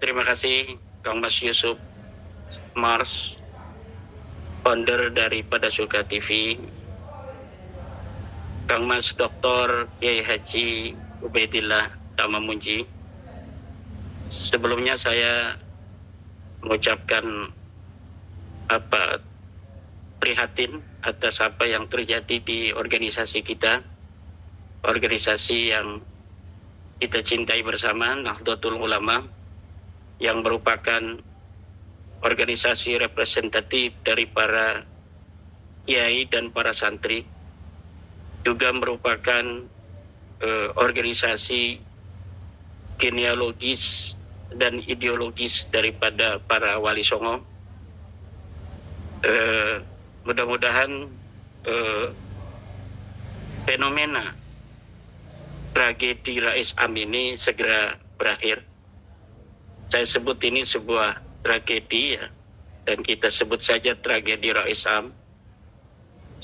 Terima kasih Kang Mas Yusuf Mars, founder daripada Suka TV, Kang Mas Dr. Kiai Haji Ubaidillah Tamamunji. Sebelumnya saya mengucapkan prihatin atas apa yang terjadi di organisasi kita, organisasi yang kita cintai bersama, Nahdlatul Ulama, yang merupakan organisasi representatif dari para kiai dan para santri, juga merupakan organisasi genealogis dan ideologis daripada para wali songo. Mudah-mudahan fenomena tragedi Rais Am ini segera berakhir. Saya sebut ini sebuah tragedi, ya, dan kita sebut saja tragedi Rais Am,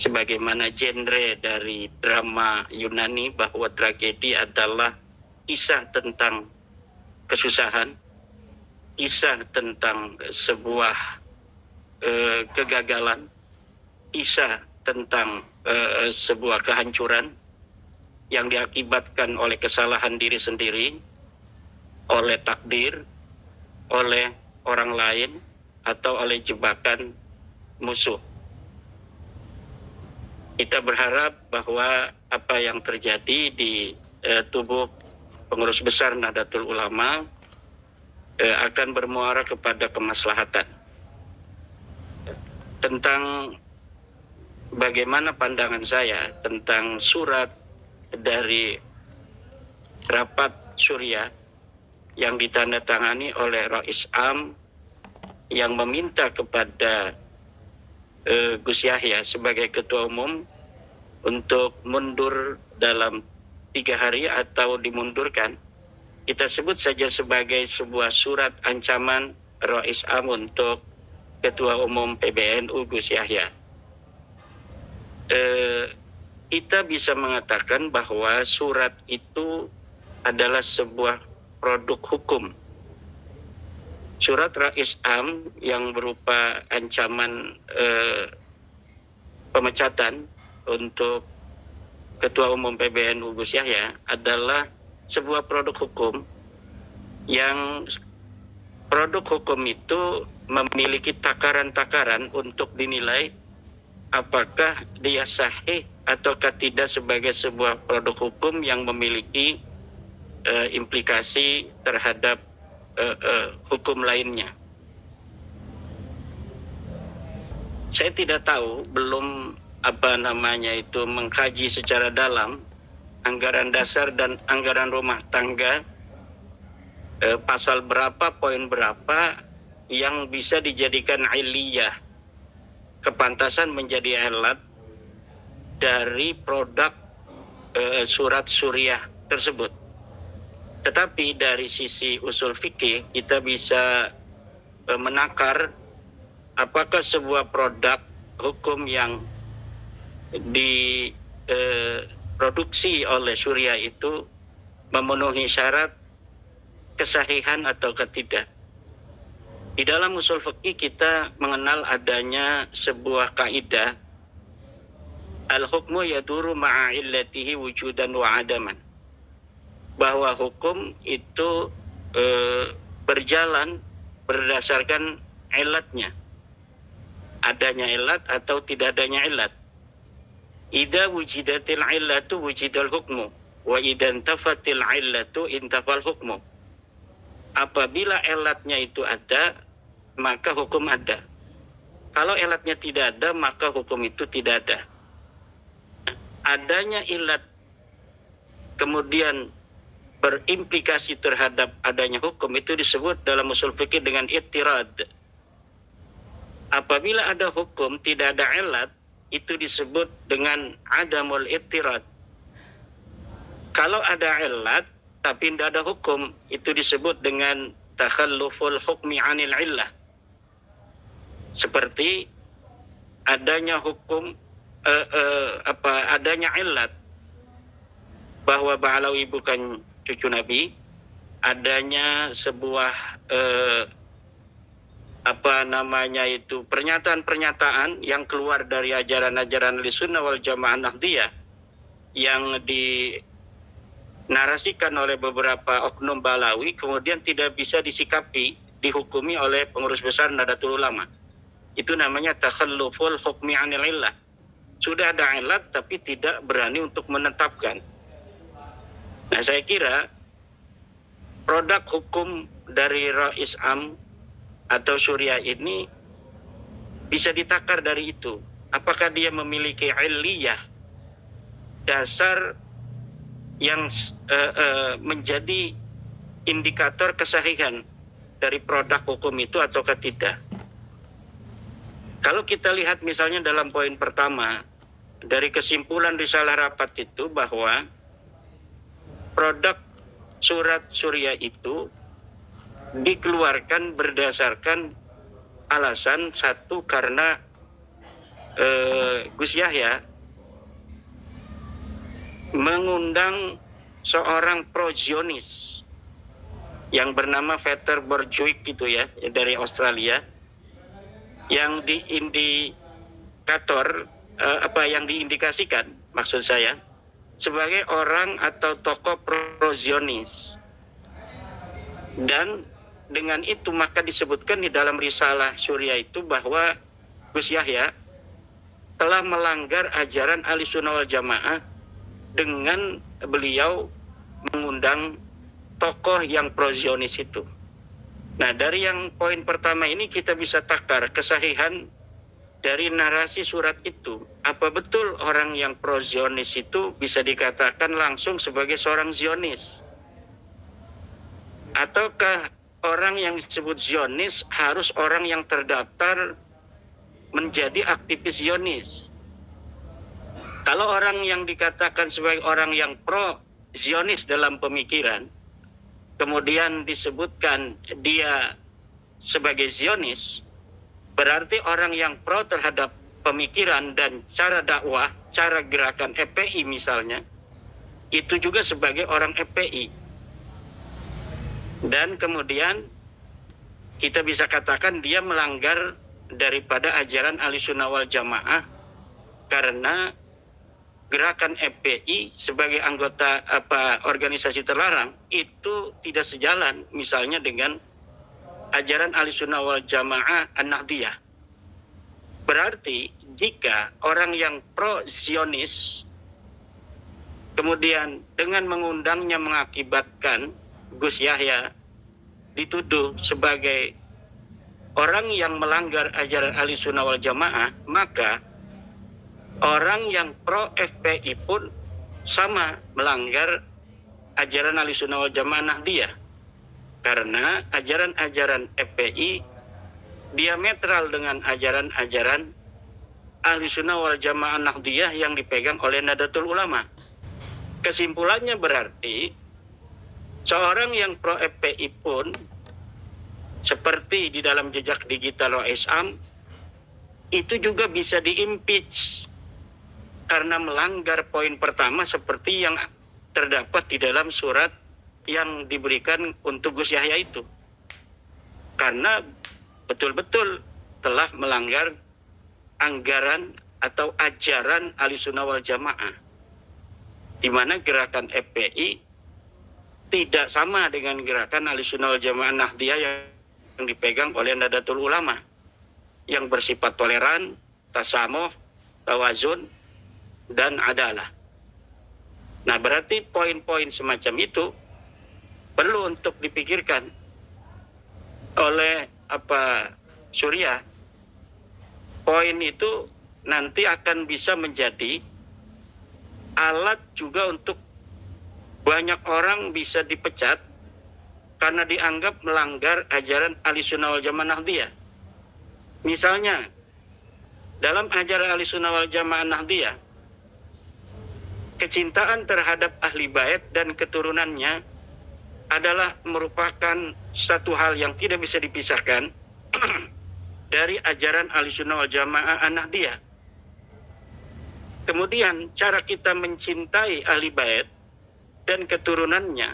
sebagaimana genre dari drama Yunani, bahwa tragedi adalah kisah tentang kesusahan, kisah tentang sebuah kegagalan, kisah tentang sebuah kehancuran yang diakibatkan oleh kesalahan diri sendiri, oleh takdir, oleh orang lain, atau oleh jebakan musuh. Kita berharap bahwa apa yang terjadi di tubuh pengurus besar Nahdlatul Ulama akan bermuara kepada kemaslahatan. Tentang bagaimana pandangan saya tentang surat dari rapat Suriah yang ditandatangani oleh Rais Am yang meminta kepada Gus Yahya sebagai ketua umum untuk mundur dalam 3 hari atau dimundurkan, kita sebut saja sebagai sebuah surat ancaman Rais Am untuk ketua umum PBNU Gus Yahya. Kita bisa mengatakan bahwa surat itu adalah sebuah produk hukum. Surat Rais Am yang berupa ancaman pemecatan untuk Ketua Umum PBNU Gus Yahya adalah sebuah produk hukum yang produk hukum itu memiliki takaran-takaran untuk dinilai apakah dia sahih ataukah tidak sebagai sebuah produk hukum yang memiliki implikasi terhadap hukum lainnya. Saya tidak tahu, belum mengkaji secara dalam anggaran dasar dan anggaran rumah tangga, pasal berapa, poin berapa yang bisa dijadikan iliyah, kepantasan menjadi alat dari produk surat Suriah tersebut. Tetapi dari sisi usul fikih kita bisa menakar apakah sebuah produk hukum yang diproduksi oleh Suriah itu memenuhi syarat kesahihan atau tidak. Di dalam usul fikih kita mengenal adanya sebuah kaidah, al-hukmu yaduru ma'a illatihi wujudan wa adaman, bahwa hukum itu berjalan berdasarkan ilatnya, adanya ilat atau tidak adanya ilat. Idza wujidatil illatu wujidal hukmu wa idza intafatil illatu intafal hukmu. Apabila ilatnya itu ada, maka hukum ada. Kalau ilatnya tidak ada, maka hukum itu tidak ada. Adanya ilat kemudian berimplikasi terhadap adanya hukum itu disebut dalam usul fikih dengan ittirad. Apabila ada hukum tidak ada ilat, itu disebut dengan adamul ittirad. Kalau ada ilat tapi tidak ada hukum, itu disebut dengan takhalluful hukmi anil illah. Seperti adanya hukum adanya ilat bahwa Ba'alawi bukan cucu Nabi, adanya sebuah pernyataan-pernyataan yang keluar dari ajaran-ajaran Ahlussunnah wal Jamaah Nahdiyah yang dinarasikan oleh beberapa oknum Balawi, kemudian tidak bisa disikapi, dihukumi oleh pengurus besar Nahdlatul Ulama. Itu namanya takhalluful hukmi 'anil illah. Sudah ada ilat tapi tidak berani untuk menetapkan. Nah, saya kira produk hukum dari Rais Am atau Syuriah ini bisa ditakar dari itu. Apakah dia memiliki illiyah, dasar yang menjadi indikator kesahihan dari produk hukum itu ataukah tidak? Kalau kita lihat misalnya dalam poin pertama dari kesimpulan risalah rapat itu, bahwa produk surat Syuriah itu dikeluarkan berdasarkan alasan satu, karena Gus Yahya mengundang seorang pro-Zionis yang bernama Peter Borjwijk gitu ya, dari Australia, yang yang diindikasikan maksud saya sebagai orang atau tokoh pro-Zionis. Dan dengan itu maka disebutkan di dalam risalah Syuriah itu bahwa Gus Yahya telah melanggar ajaran Ahlussunnah wal Jamaah dengan beliau mengundang tokoh yang pro-Zionis itu. Nah, dari yang poin pertama ini kita bisa takar kesahihan dari narasi surat itu. Apa betul orang yang pro-Zionis itu bisa dikatakan langsung sebagai seorang Zionis? Ataukah orang yang disebut Zionis harus orang yang terdaftar menjadi aktivis Zionis? Kalau orang yang dikatakan sebagai orang yang pro-Zionis dalam pemikiran, kemudian disebutkan dia sebagai Zionis, berarti orang yang pro terhadap pemikiran dan cara dakwah, cara gerakan FPI misalnya, itu juga sebagai orang FPI. Dan kemudian kita bisa katakan dia melanggar daripada ajaran Ahlussunnah wal Jamaah, karena gerakan FPI sebagai anggota organisasi terlarang itu tidak sejalan misalnya dengan ajaran Ahlussunnah wal Jamaah An-Nahdiyah. Berarti jika orang yang pro-Zionis kemudian dengan mengundangnya mengakibatkan Gus Yahya dituduh sebagai orang yang melanggar ajaran Ahlussunnah wal Jamaah, maka orang yang pro FPI pun sama melanggar ajaran Ahlussunnah wal Jamaah Nahdiyah. Karena ajaran-ajaran FPI diametral dengan ajaran-ajaran Ahlussunnah wal Jamaah Nahdiyah yang dipegang oleh Nahdlatul Ulama. Kesimpulannya berarti seorang yang pro FPI pun seperti di dalam jejak digital Rais Am itu juga bisa diimpeach karena melanggar poin pertama seperti yang terdapat di dalam surat yang diberikan untuk Gus Yahya itu. Karena betul-betul telah melanggar anggaran atau ajaran Ahlussunnah wal Jamaah, di mana gerakan FPI tidak sama dengan gerakan Ahlussunnah wal Jamaah Nahdiyah yang dipegang oleh Nahdlatul Ulama, yang bersifat toleran, tasamuh, tawazun, dan adalah. Nah, berarti poin-poin semacam itu perlu untuk dipikirkan oleh Syuriah. Poin itu nanti akan bisa menjadi alat juga untuk banyak orang bisa dipecat karena dianggap melanggar ajaran Ahlussunnah wal Jamaah Nahdiyah. Misalnya, dalam ajaran Ahlussunnah wal Jamaah Nahdiyah, kecintaan terhadap ahli bait dan keturunannya adalah merupakan satu hal yang tidak bisa dipisahkan dari ajaran Ahlussunnah wal Jamaah An-Nahdiyah. Kemudian cara kita mencintai ahli bait dan keturunannya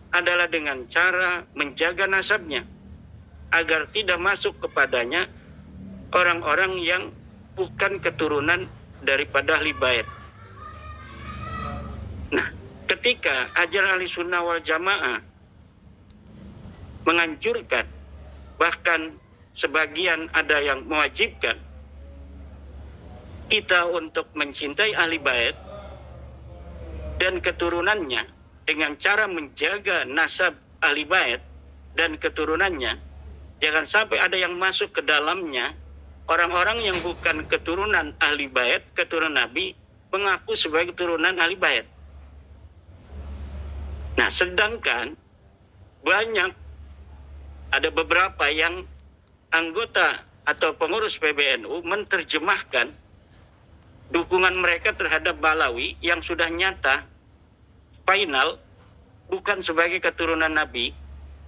adalah dengan cara menjaga nasabnya agar tidak masuk kepadanya orang-orang yang bukan keturunan daripada ahli bait. Nah, ketika ajaran ahli sunnah wal jamaah menganjurkan, bahkan sebagian ada yang mewajibkan kita untuk mencintai ahli bait dan keturunannya dengan cara menjaga nasab ahli bait dan keturunannya, jangan sampai ada yang masuk ke dalamnya orang-orang yang bukan keturunan ahli bait, keturunan Nabi, mengaku sebagai keturunan ahli bait. Nah, sedangkan banyak, ada beberapa yang anggota atau pengurus PBNU menerjemahkan dukungan mereka terhadap Balawi yang sudah nyata, final, bukan sebagai keturunan Nabi,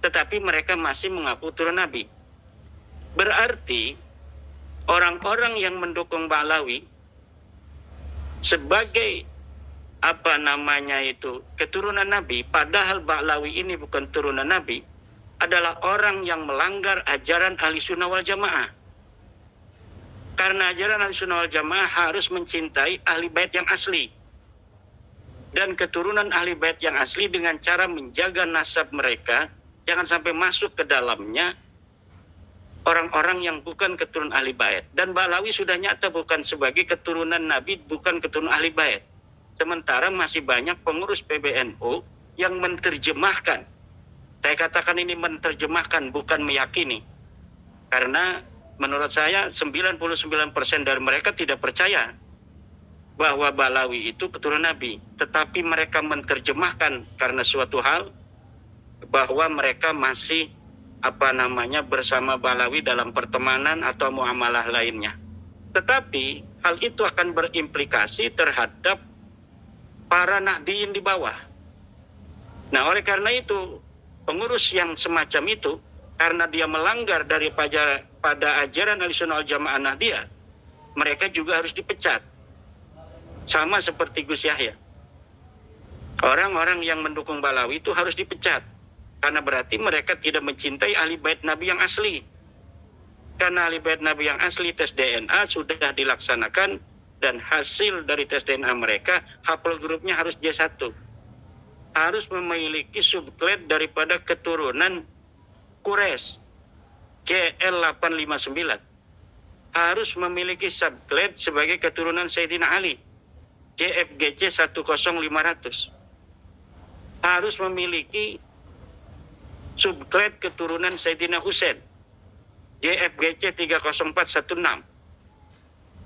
tetapi mereka masih mengaku turunan Nabi. Berarti orang-orang yang mendukung Balawi sebagai keturunan Nabi, padahal Ba'lawi ini bukan turunan Nabi, adalah orang yang melanggar ajaran ahli sunnah wal jamaah. Karena ajaran ahli sunnah wal jamaah harus mencintai ahli bait yang asli dan keturunan ahli bait yang asli dengan cara menjaga nasab mereka, jangan sampai masuk ke dalamnya orang-orang yang bukan keturunan ahli bait. Dan Ba'lawi sudah nyata bukan sebagai keturunan Nabi, bukan keturunan ahli bait. Sementara masih banyak pengurus PBNU yang menerjemahkan. Saya katakan ini menerjemahkan, bukan meyakini. Karena menurut saya 99% dari mereka tidak percaya bahwa Ba'lawi itu keturunan Nabi. Tetapi mereka menerjemahkan karena suatu hal bahwa mereka masih bersama Ba'lawi dalam pertemanan atau muamalah lainnya. Tetapi hal itu akan berimplikasi terhadap para nahdiyin di bawah. Nah, oleh karena itu, pengurus yang semacam itu, karena dia melanggar pada ajaran Ahlussunnah wal Jamaah Nahdiyah, mereka juga harus dipecat. Sama seperti Gus Yahya. Orang-orang yang mendukung Ba'lawi itu harus dipecat. Karena berarti mereka tidak mencintai ahli bait Nabi yang asli. Karena ahli bait Nabi yang asli tes DNA sudah dilaksanakan, dan hasil dari tes DNA mereka, haplogrupnya harus J1. Harus memiliki subklat daripada keturunan Quraisy, JL859. Harus memiliki subklat sebagai keturunan Sayyidina Ali, JFGC 10500. Harus memiliki subklat keturunan Sayyidina Husain, JFGC 30416.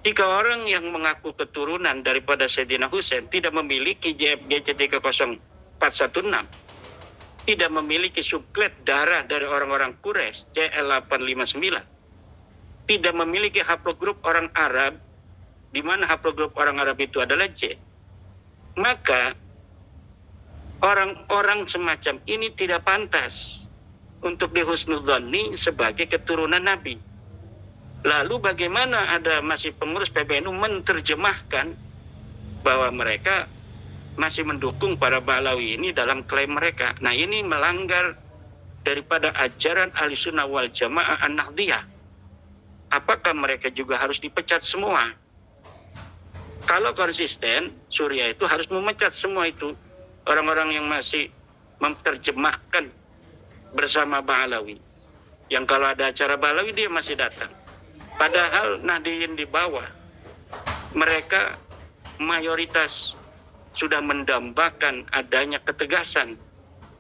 Jika orang yang mengaku keturunan daripada Sayyidina Husain tidak memiliki JFGC 30416, tidak memiliki subklat darah dari orang-orang Quraisy, JL859, tidak memiliki haplogrup orang Arab, di mana haplogrup orang Arab itu adalah J, maka orang-orang semacam ini tidak pantas untuk dihusnudzoni sebagai keturunan Nabi. Lalu bagaimana ada masih pengurus PBNU menerjemahkan bahwa mereka masih mendukung para Ba'lawi ini dalam klaim mereka. Nah, ini melanggar daripada ajaran Ahlussunnah wal Jamaah An-Nahdiyah. Apakah mereka juga harus dipecat semua? Kalau konsisten, Surya itu harus memecat semua itu. Orang-orang yang masih menerjemahkan bersama Ba'lawi. Yang kalau ada acara Ba'lawi dia masih datang. Padahal Nahdiyin di bawah, mereka mayoritas sudah mendambakan adanya ketegasan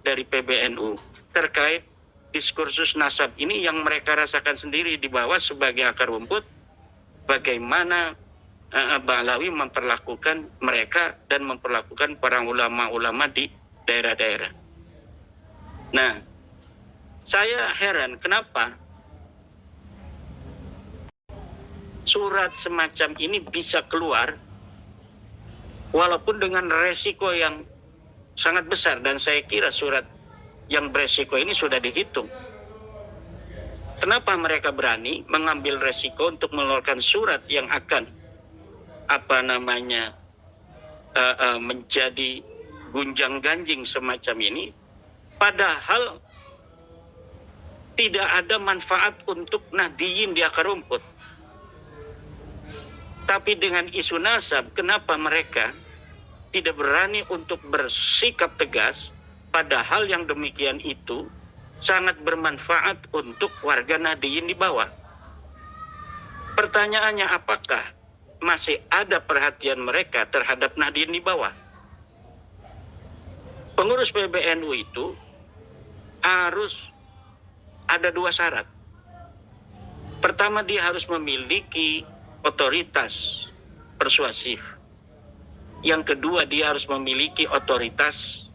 dari PBNU terkait diskursus nasab ini yang mereka rasakan sendiri di bawah sebagai akar rumput, bagaimana Ba'lawi memperlakukan mereka dan memperlakukan para ulama-ulama di daerah-daerah. Nah, saya heran kenapa surat semacam ini bisa keluar walaupun dengan resiko yang sangat besar, dan saya kira surat yang beresiko ini sudah dihitung. Kenapa mereka berani mengambil resiko untuk mengeluarkan surat yang akan menjadi gunjang-ganjing semacam ini, Padahal tidak ada manfaat untuk Nahdliyin di akar rumput. Tapi dengan isu nasab, kenapa mereka tidak berani untuk bersikap tegas, padahal yang demikian itu sangat bermanfaat untuk warga Nahdliyin di bawah. Pertanyaannya, apakah masih ada perhatian mereka terhadap Nahdliyin di bawah? Pengurus PBNU itu harus ada 2 syarat. Pertama, dia harus memiliki otoritas persuasif. Yang kedua, dia harus memiliki otoritas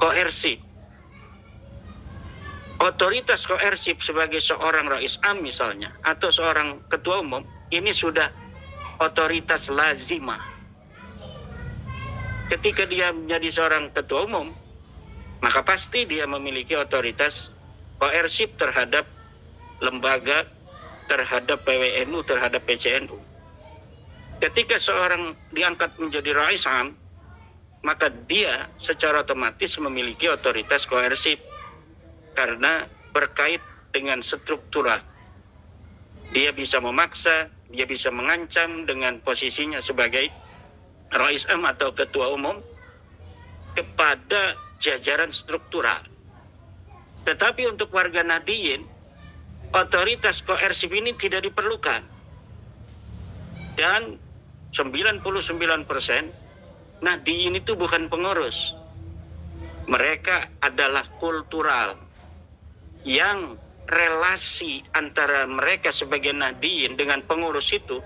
koersif. Otoritas koersif sebagai seorang rais am misalnya, atau seorang ketua umum, ini sudah otoritas lazimah. Ketika dia menjadi seorang ketua umum, maka pasti dia memiliki otoritas koersif terhadap lembaga, terhadap PWNU, terhadap PCNU. Ketika seorang diangkat menjadi rais am, maka dia secara otomatis memiliki otoritas koersif karena berkait dengan struktural. Dia bisa memaksa, dia bisa mengancam dengan posisinya sebagai rais am atau ketua umum kepada jajaran struktural. Tetapi untuk warga Nahdliyin, otoritas koersif ini tidak diperlukan. Dan 99% Nahdliyin itu bukan pengurus. Mereka adalah kultural. Yang relasi antara mereka sebagai Nahdliyin dengan pengurus itu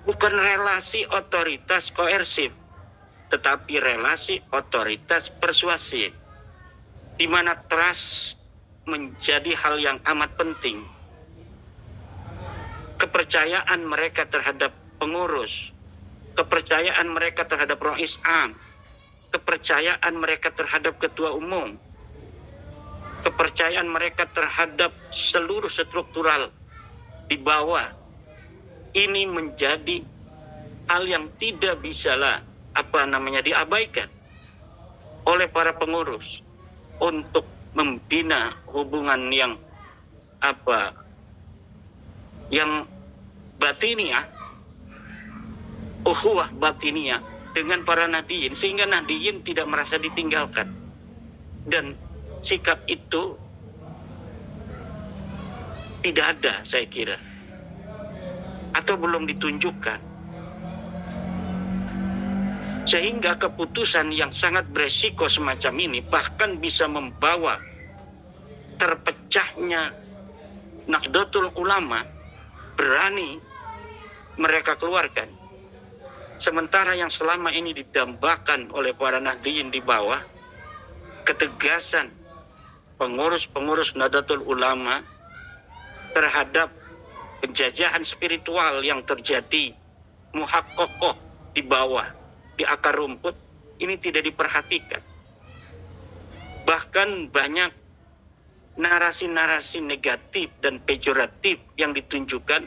bukan relasi otoritas koersif, tetapi relasi otoritas persuasif, di mana trust menjadi hal yang amat penting. Kepercayaan mereka terhadap pengurus, kepercayaan mereka terhadap rais am, kepercayaan mereka terhadap ketua umum, kepercayaan mereka terhadap seluruh struktural di bawah, ini menjadi hal yang tidak bisalah diabaikan oleh para pengurus untuk membina hubungan yang batiniah, ukhuwah batiniah dengan para Nahdliyin, sehingga Nahdliyin tidak merasa ditinggalkan. Dan sikap itu tidak ada, saya kira, atau belum ditunjukkan. Sehingga keputusan yang sangat beresiko semacam ini bahkan bisa membawa terpecahnya Nahdlatul Ulama, berani mereka keluarkan. Sementara yang selama ini didambakan oleh para Nahdliyin di bawah, ketegasan pengurus-pengurus Nahdlatul Ulama terhadap penjajahan spiritual yang terjadi muhaqqaqah di bawah, di akar rumput, ini tidak diperhatikan. Bahkan banyak narasi-narasi negatif dan pejoratif yang ditunjukkan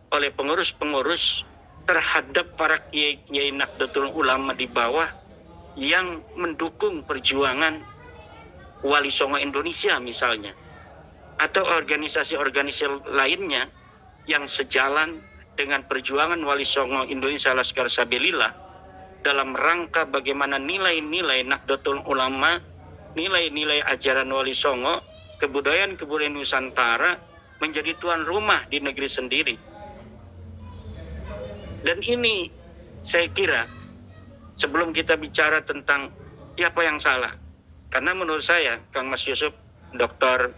oleh pengurus-pengurus terhadap para kiai-kiai Nahdlatul Ulama di bawah yang mendukung perjuangan Wali Songo Indonesia misalnya, atau organisasi-organisasi lainnya yang sejalan dengan perjuangan Wali Songo Indonesia Laskar Sabilillah dalam rangka bagaimana nilai-nilai Nahdlatul Ulama, nilai-nilai ajaran Wali Songo, kebudayaan-kebudayaan Nusantara menjadi tuan rumah di negeri sendiri. Dan ini saya kira, sebelum kita bicara tentang siapa yang salah, karena menurut saya Kang Mas Yusuf, Dr.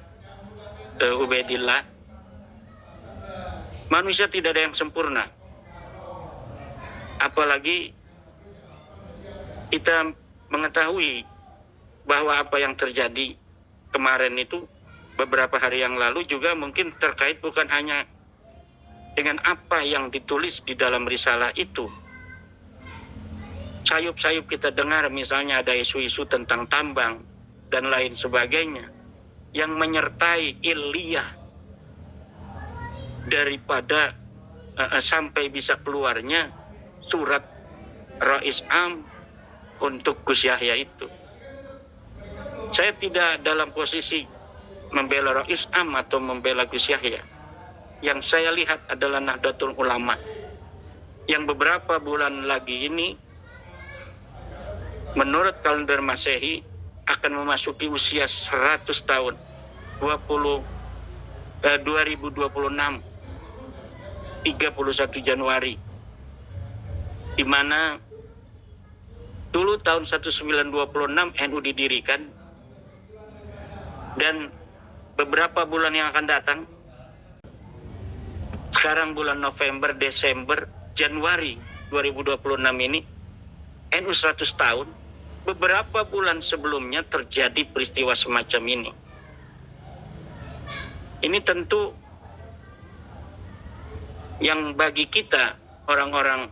Ubaidillah, manusia tidak ada yang sempurna. Apalagi kita mengetahui bahwa apa yang terjadi kemarin itu, beberapa hari yang lalu juga mungkin terkait bukan hanya dengan apa yang ditulis di dalam risalah itu. Sayup-sayup kita dengar misalnya ada isu-isu tentang tambang dan lain sebagainya yang menyertai illiyah daripada sampai bisa keluarnya surat Rais Am untuk Gus Yahya itu. Saya tidak dalam posisi membela Rais Am atau membela Gus Yahya. Yang saya lihat adalah Nahdlatul Ulama yang beberapa bulan lagi ini menurut kalender Masehi akan memasuki usia 100 tahun 2026 31 Januari, di mana dulu tahun 1926 NU didirikan, dan beberapa bulan yang akan datang, sekarang bulan November, Desember, Januari 2026 ini NU 100 tahun. Beberapa bulan sebelumnya terjadi peristiwa semacam ini. Ini tentu yang bagi kita orang-orang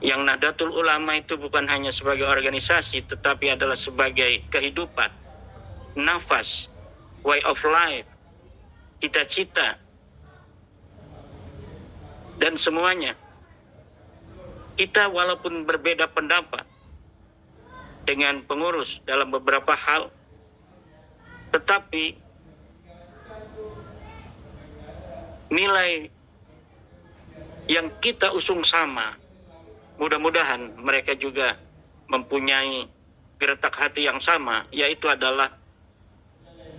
yang Nahdlatul Ulama itu bukan hanya sebagai organisasi, tetapi adalah sebagai kehidupan, nafas, way of life, cita-cita, dan semuanya. Kita walaupun berbeda pendapat dengan pengurus dalam beberapa hal, tetapi nilai yang kita usung sama. Mudah-mudahan mereka juga mempunyai geretak hati yang sama, yaitu adalah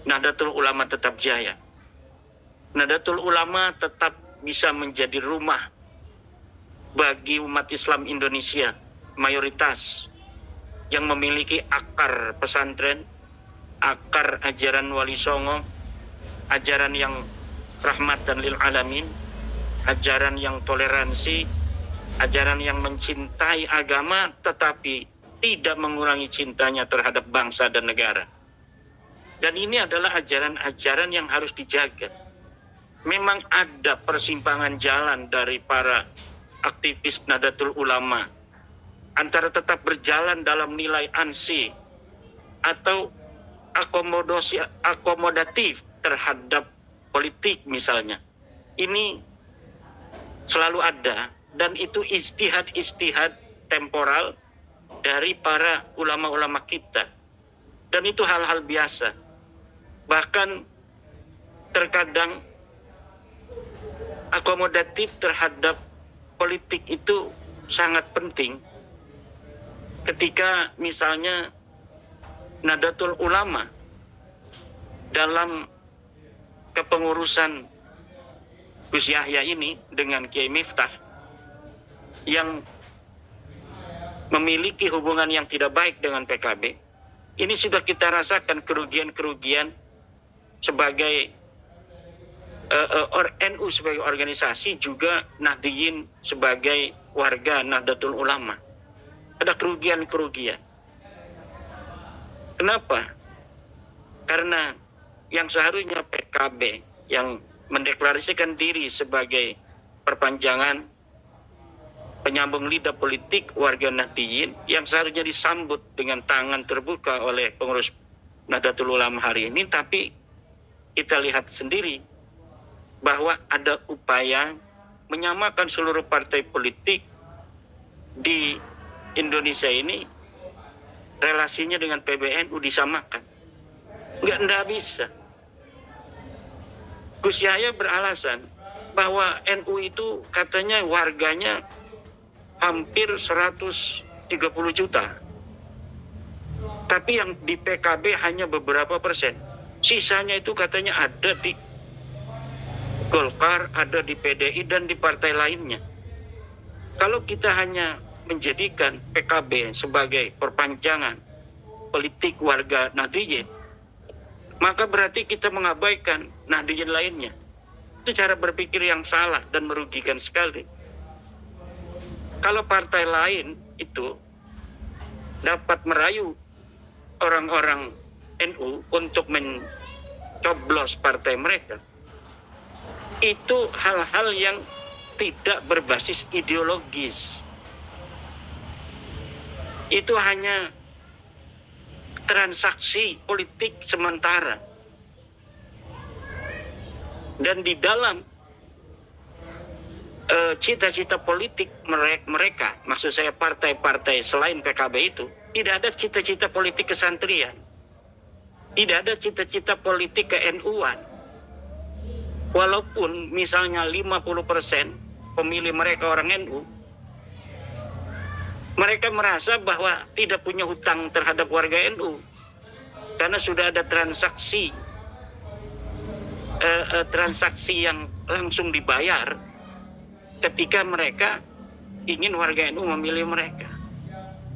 Nahdlatul Ulama tetap jaya. Nahdlatul Ulama tetap bisa menjadi rumah bagi umat Islam Indonesia mayoritas yang memiliki akar pesantren, akar ajaran Wali Songo, ajaran yang rahmatan lil alamin, ajaran yang toleransi, ajaran yang mencintai agama tetapi tidak mengurangi cintanya terhadap bangsa dan negara. Dan ini adalah ajaran-ajaran yang harus dijaga. Memang ada persimpangan jalan dari para aktivis Nahdlatul Ulama antara tetap berjalan dalam nilai ansi atau akomodatif terhadap politik misalnya. Ini selalu ada, dan itu ijtihad temporal dari para ulama-ulama kita. Dan itu hal-hal biasa. Bahkan terkadang akomodatif terhadap politik itu sangat penting. Ketika misalnya Nahdlatul Ulama dalam kepengurusan Gus Yahya ini dengan Kiai Miftah yang memiliki hubungan yang tidak baik dengan PKB, ini sudah kita rasakan kerugian-kerugian sebagai NU sebagai organisasi, juga Nahdiyin sebagai warga Nahdlatul Ulama. Ada kerugian-kerugian. Kenapa? Karena yang seharusnya PKB yang mendeklarasikan diri sebagai perpanjangan penyambung lidah politik warga Nahdiyin, yang seharusnya disambut dengan tangan terbuka oleh pengurus Nahdlatul Ulama hari ini, tapi kita lihat sendiri bahwa ada upaya menyamakan seluruh partai politik di Indonesia ini, relasinya dengan PBNU disamakan. Nggak bisa. Gus Yahya beralasan bahwa NU itu katanya warganya hampir 130 juta. Tapi yang di PKB hanya beberapa persen. Sisanya itu katanya ada di Golkar, ada di PDI, dan di partai lainnya. Kalau kita hanya menjadikan PKB sebagai perpanjangan politik warga Nahdiyin, maka berarti kita mengabaikan Nahdiyin lainnya. Itu cara berpikir yang salah dan merugikan sekali. Kalau partai lain itu dapat merayu orang-orang NU untuk mencoblos partai mereka, itu hal-hal yang tidak berbasis ideologis. Itu hanya transaksi politik sementara. Dan di dalam cita-cita politik mereka, maksud saya partai-partai selain PKB itu, tidak ada cita-cita politik kesantrian. Tidak ada cita-cita politik ke NU-an. Walaupun misalnya 50% pemilih mereka orang NU, mereka merasa bahwa tidak punya hutang terhadap warga NU. Karena sudah ada transaksi yang langsung dibayar ketika mereka ingin warga NU memilih mereka.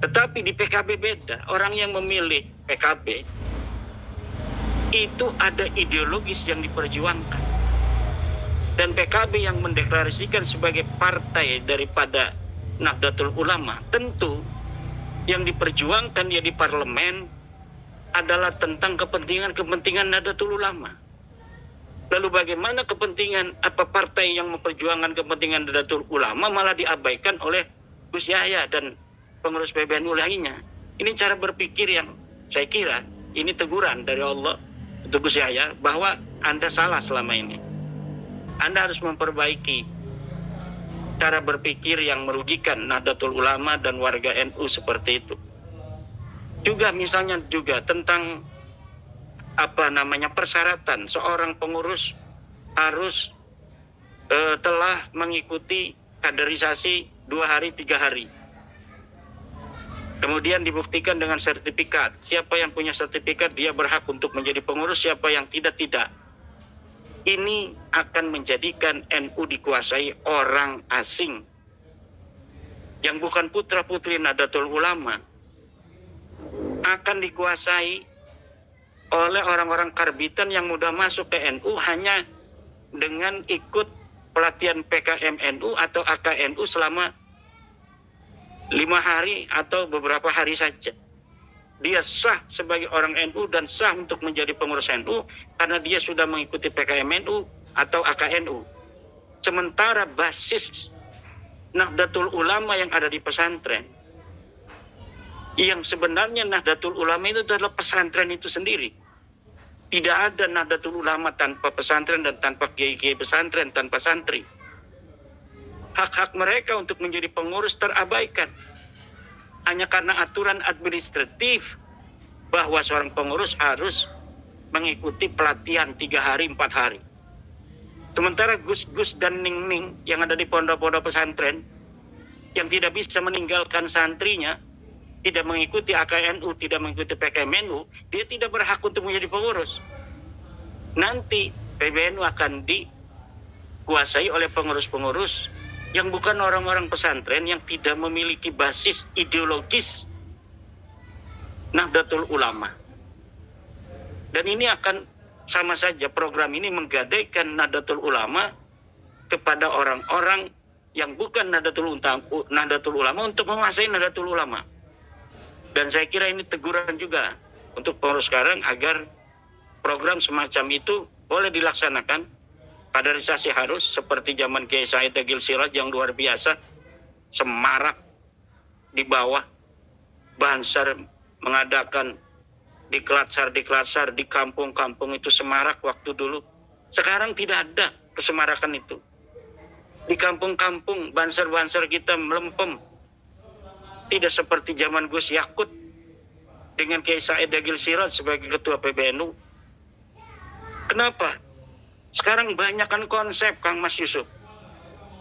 Tetapi di PKB beda. Orang yang memilih PKB itu ada ideologis yang diperjuangkan. Dan PKB yang mendeklarasikan sebagai partai daripada Nahdlatul Ulama, tentu yang diperjuangkan dia di parlemen adalah tentang kepentingan Nahdlatul Ulama. Lalu bagaimana kepentingan partai yang memperjuangkan kepentingan Nahdlatul Ulama malah diabaikan oleh Gus Yahya dan pengurus PBNU lainnya? Ini cara berpikir yang saya kira ini teguran dari Allah untuk Gus Yahya bahwa Anda salah selama ini. Anda harus memperbaiki cara berpikir yang merugikan Nahdlatul Ulama dan warga NU seperti itu. Juga misalnya juga tentang persyaratan seorang pengurus harus telah mengikuti kaderisasi 2 hari 3 hari. Kemudian dibuktikan dengan sertifikat. Siapa yang punya sertifikat dia berhak untuk menjadi pengurus, siapa yang tidak. Ini akan menjadikan NU dikuasai orang asing yang bukan putra-putri Nahdlatul Ulama, akan dikuasai oleh orang-orang karbitan yang mudah masuk ke NU hanya dengan ikut pelatihan PKM NU atau AKNU selama 5 hari atau beberapa hari saja. Dia sah sebagai orang NU dan sah untuk menjadi pengurus NU karena dia sudah mengikuti PKM NU atau AKNU. Sementara basis Nahdlatul Ulama yang ada di pesantren, yang sebenarnya Nahdlatul Ulama itu adalah pesantren itu sendiri. Tidak ada Nahdlatul Ulama tanpa pesantren dan tanpa kiai-kiai pesantren, tanpa santri. Hak-hak mereka untuk menjadi pengurus terabaikan. Hanya karena aturan administratif bahwa seorang pengurus harus mengikuti pelatihan 3 hari 4 hari. Sementara Gus-Gus dan Ning-Ning yang ada di pondok-pondok pesantren yang tidak bisa meninggalkan santrinya, tidak mengikuti AKNU, tidak mengikuti PKMNU, dia tidak berhak untuk menjadi pengurus. Nanti PBNU akan dikuasai oleh pengurus-pengurus yang bukan orang-orang pesantren, yang tidak memiliki basis ideologis Nahdlatul Ulama. Dan ini akan sama saja, program ini menggadaikan Nahdlatul Ulama kepada orang-orang yang bukan Nahdlatul Ulama untuk menguasai Nahdlatul Ulama. Dan saya kira ini teguran juga untuk pengurus sekarang agar program semacam itu boleh dilaksanakan. Kaderisasi harus seperti zaman Kiai Said Agil Siraj yang luar biasa, semarak di bawah. Bansar mengadakan diklat-sar di kampung-kampung itu semarak waktu dulu. Sekarang tidak ada kesemarakan itu. Di kampung-kampung bansar-bansar kita melempem. Tidak seperti zaman Gus Yakut dengan Kiai Said Agil Siraj sebagai ketua PBNU. Kenapa? Sekarang banyakkan konsep, Kang Mas Yusuf.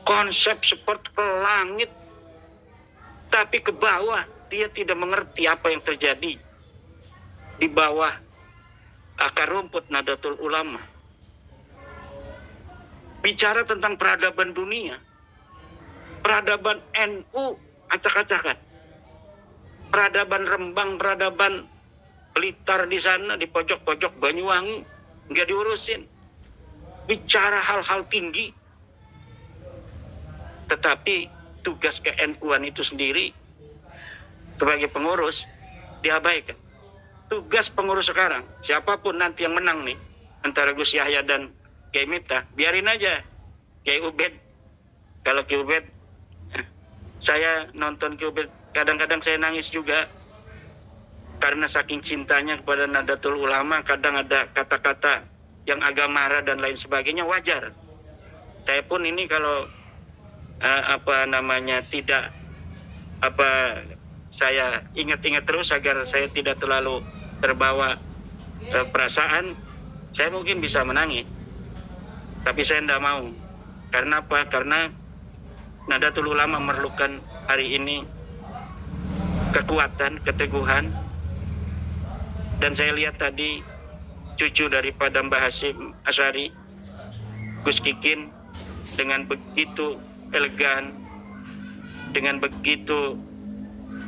Konsep seperti ke langit, tapi ke bawah dia tidak mengerti apa yang terjadi di bawah akar rumput Nahdlatul Ulama. Bicara tentang peradaban dunia, peradaban NU acak-acakan. Peradaban Rembang, peradaban Blitar di sana, di pojok-pojok Banyuwangi, nggak diurusin. Bicara hal-hal tinggi, tetapi tugas ke-NU-an itu sendiri sebagai pengurus diabaikan. Tugas pengurus sekarang, siapapun nanti yang menang nih, antara Gus Yahya dan Kiai Miftah, biarin aja Kiai Ubed. Kalau Kiai Ubed, saya nonton Kiai Ubed, kadang-kadang saya nangis juga karena saking cintanya kepada Nahdlatul Ulama. Kadang ada kata-kata yang agak marah dan lain sebagainya, wajar. Saya pun ini kalau saya ingat-ingat terus agar saya tidak terlalu terbawa perasaan, saya mungkin bisa menangis, tapi saya tidak mau. Karena apa? Karena Nahdlatul Ulama memerlukan hari ini kekuatan, keteguhan. Dan saya lihat tadi cucu daripada Mbah Hasyim Asy'ari, Gus Kikin, dengan begitu elegan, dengan begitu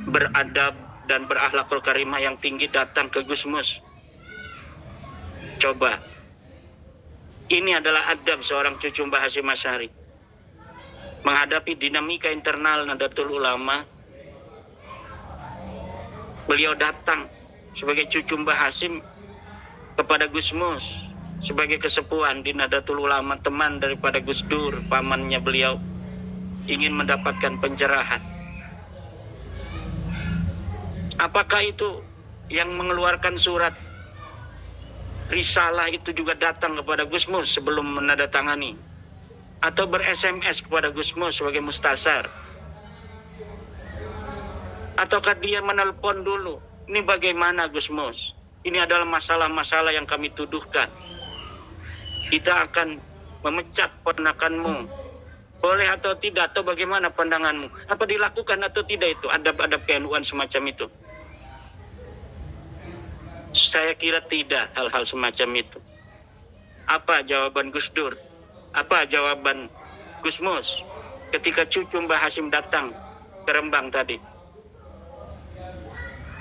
beradab dan berakhlakul karimah yang tinggi datang ke Gus Mus. Coba, ini adalah adab seorang cucu Mbah Hasyim Asy'ari menghadapi dinamika internal Nahdlatul Ulama. Beliau datang sebagai cucu Mbah Hasyim kepada Gus Mus sebagai kesepuhan di Nahdlatul Ulama, teman daripada Gus Dur, pamannya beliau, ingin mendapatkan pencerahan. Apakah itu yang mengeluarkan surat risalah itu juga datang kepada Gus Mus sebelum menandatangani, atau ber-SMS kepada Gus Mus sebagai mustasar, ataukah dia menelpon dulu? Ini bagaimana Gus Mus? Ini adalah masalah-masalah yang kami tuduhkan. Kita akan memecat ponakanmu. Boleh atau tidak, atau bagaimana pandanganmu? Apa dilakukan atau tidak itu? Adab-adab ke-NU-an semacam itu. Saya kira tidak hal-hal semacam itu. Apa jawaban Gus Dur? Apa jawaban Gus Mus ketika cucu Mbah Hasyim datang ke Rembang tadi?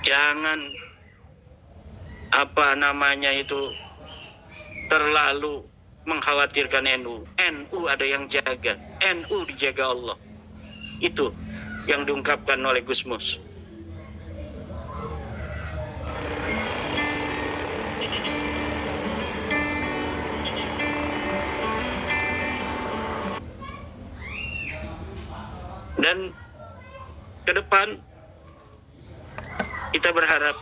Jangan terlalu mengkhawatirkan NU. NU ada yang jaga. NU dijaga Allah. Itu yang diungkapkan oleh Gus Mus. Dan ke depan kita berharap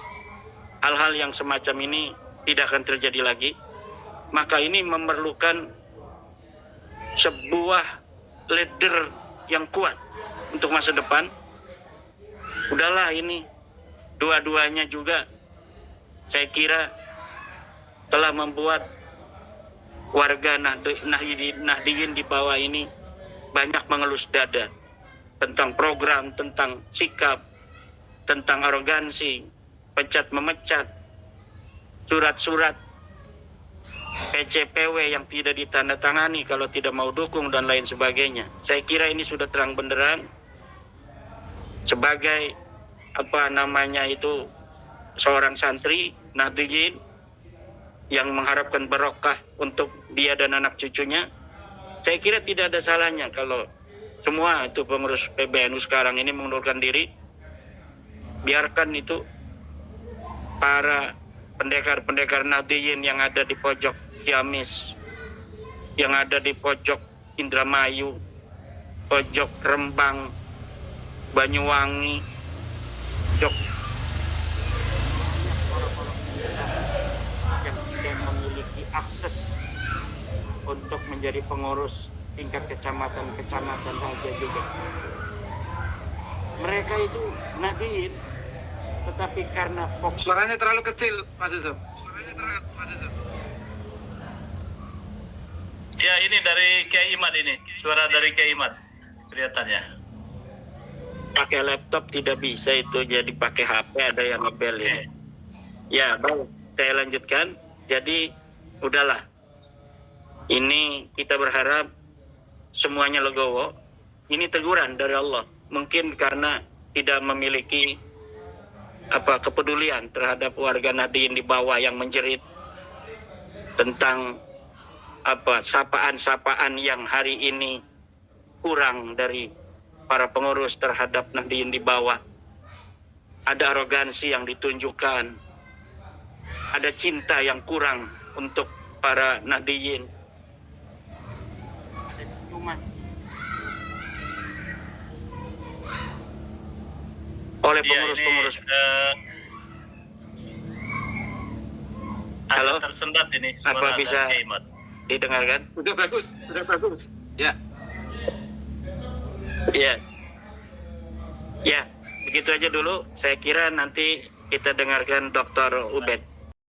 hal-hal yang semacam ini tidak akan terjadi lagi. Maka ini memerlukan sebuah leader yang kuat untuk masa depan. Udahlah, ini dua-duanya juga saya kira telah membuat warga Nahdiyin di bawah ini banyak mengelus dada tentang program, tentang sikap, tentang arogansi, pecat-memecat, surat-surat PCPW yang tidak ditandatangani kalau tidak mau dukung dan lain sebagainya. Saya kira ini sudah terang benderang sebagai seorang santri Nahdiyin yang mengharapkan barokah untuk dia dan anak cucunya. Saya kira tidak ada salahnya kalau semua itu pengurus PBNU sekarang ini mengundurkan diri. Biarkan itu para pendekar-pendekar Nahdiyin yang ada di pojok Ciamis, yang ada di pojok Indramayu, pojok Rembang, Banyuwangi, pojok yang tidak memiliki akses untuk menjadi pengurus tingkat kecamatan saja juga. Mereka itu Nahdiyin, tetapi karena fokus. Suaranya terlalu kecil, Mas Yusuf. Ya, ini dari Kiai Imad ini. Suara dari Kiai Imad kelihatannya. Pakai laptop tidak bisa itu, jadi pakai HP ada yang ngebel ini. Ya, baik. Saya lanjutkan. Jadi, udahlah. Ini kita berharap semuanya legowo. Ini teguran dari Allah. Mungkin karena tidak memiliki kepedulian terhadap warga Nahdiyin di bawah yang menjerit tentang sapaan-sapaan yang hari ini kurang dari para pengurus terhadap Nahdiyin di bawah. Ada arogansi yang ditunjukkan, ada cinta yang kurang untuk para Nahdiyin, ada senyuman oleh pengurus-pengurus. Halo, tersendat ini suara apa bisa dari Imad didengarkan? Sudah bagus. Ya. Ya, begitu aja dulu. Saya kira nanti kita dengarkan Dr. Ubed.